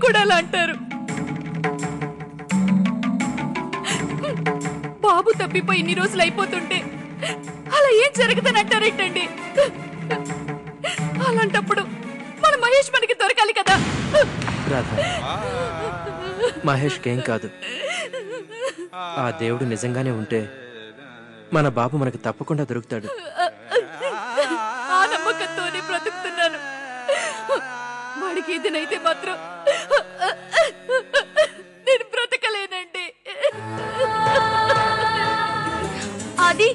కూడా అలా అంటారు. బాబు తప్పిపోయి ఇన్ని రోజులు అయిపోతుంటే అలా ఏం జరుగుతుందని అంటారేంటండి? అలాంటప్పుడు మన మహేష్ మనకి దొరకాలి కదా. మహేష్కి ఏం కాదు. ఆ దేవుడు నిజంగానే ఉంటే మన బాబు మనకు తప్పకుండా దొరుకుతాడు. ఆ నమ్మకంతోనే బ్రతుకుతున్నాను. వాడికి ఏదైతే మాత్రం నేను బ్రతకలేనండి. అది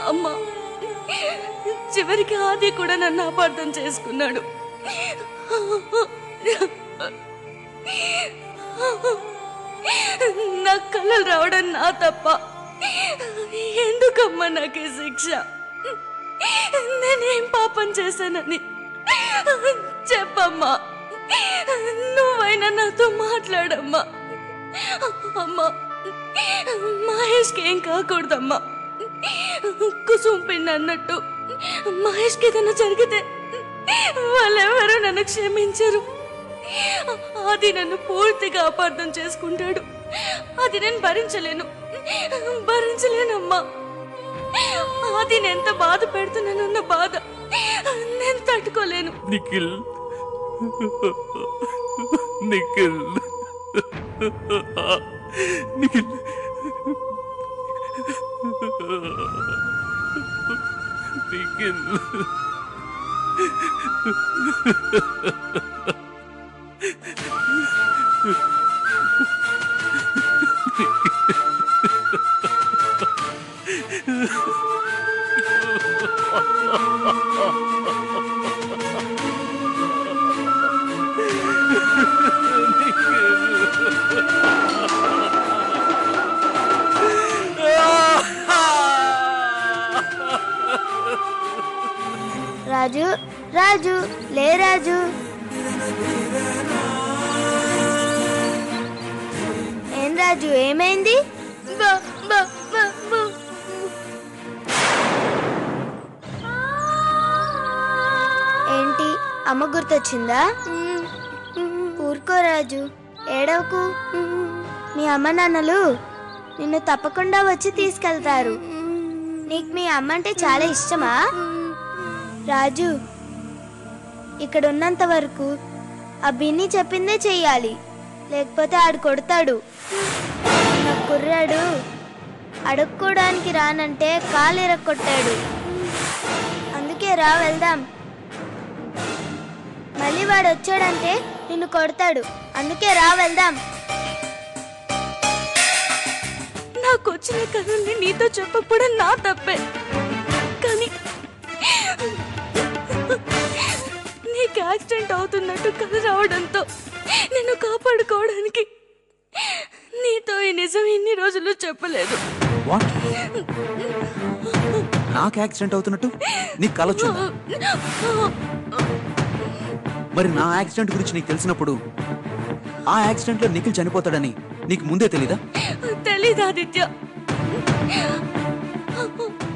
అమ్మా, చివరికి ఆది కూడా నన్ను అపార్థం చేసుకున్నాడు. నా కళ్ళలు రావడం నా తప్ప. ఎందుకమ్మా నాకు ఈ శిక్ష? నేనేం పాపం చేశానని చెప్పమ్మా. నువ్వైనా నాతో మాట్లాడమ్మా. అమ్మా, మహేష్కి ఏం కాకూడదమ్మా. కుసుమ్ పిండి అన్నట్టు మహేష్కి ఏదైనా జరిగితే వాళ్ళెవరూ నన్ను క్షమించరు. అది నన్ను పూర్తిగా అపార్థం చేసుకుంటాడు. అది నేను భరించలేనమ్మా. అది నేను ఎంత బాధ పెడుతున్నానన్న బాధ నేను తట్టుకోలేను. నిఖిల్, నిఖిల్, నిఖిల్, నిఖిల్. రాజు, రాజు, లే రాజు. ఏం రాజు, ఏమైంది? ఏంటి, అమ్మ గుర్తొచ్చిందా? ఊరుకో రాజు, ఏడవకు. మీ అమ్మ నాన్నలు నిన్ను తప్పకుండా వచ్చి తీసుకెళ్తారు. నీకు మీ అమ్మ అంటే చాలా ఇష్టమా? రాజు, ఇక్కడ ఉన్నంత వరకు ఆ బిన్ని చెప్పిందే చెయ్యాలి, లేకపోతే ఆడు కొడతాడు. నా కుర్రాడు అడుక్కోడానికి రానంటే కాలు ఇరక్కొట్టాడు. అందుకే రా వెళ్దాం. మళ్ళీ వాడు వచ్చాడంటే నిన్ను కొడతాడు. అందుకే రా వెళ్దాం. నాకు వచ్చిన కథల్ని నీతో చెప్పకపోవడం నా తప్పే. కానీ నీకు యాక్సిడెంట్ అవుతున్నట్టు కథ రావడంతో నిన్ను కాపాడుకోవడానికి నీతో ఈ నిజం ఇన్ని రోజులు చెప్పలేదు. నాకు యాక్సిడెంట్ అవుతున్నట్టు నీకు కల వచ్చిందా? మరి నా యాక్సిడెంట్ గురించి నీకు తెలిసినప్పుడు ఆ యాక్సిడెంట్ లో నిఖిల్ చనిపోతాడని నీకు ముందే తెలీదా? తెలీదు ఆదిత్య.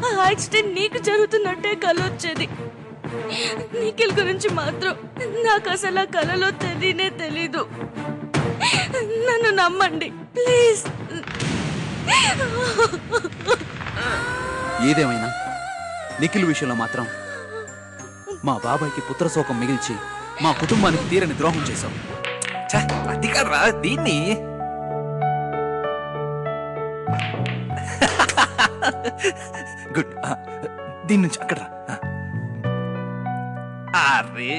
ఆ యాక్సిడెంట్ నీకు జరుగుతున్నట్టే కల వచ్చేది. నిఖిల్ గురించి మాత్రం నాకు అసలు ఆ కలలో తెలీదు. నన్ను నమ్మండి ప్లీజ్. ఏదేమైనా నిఖిల్ విషయంలో మాత్రం మా బాబాయ్కి పుత్రశోకం మిగిల్చి మా కుటుంబానికి తీరని ద్రోహం చేశావు. అది కదరా దీన్ని. గుడ్. దీని నుంచి అక్కడ రా. అరే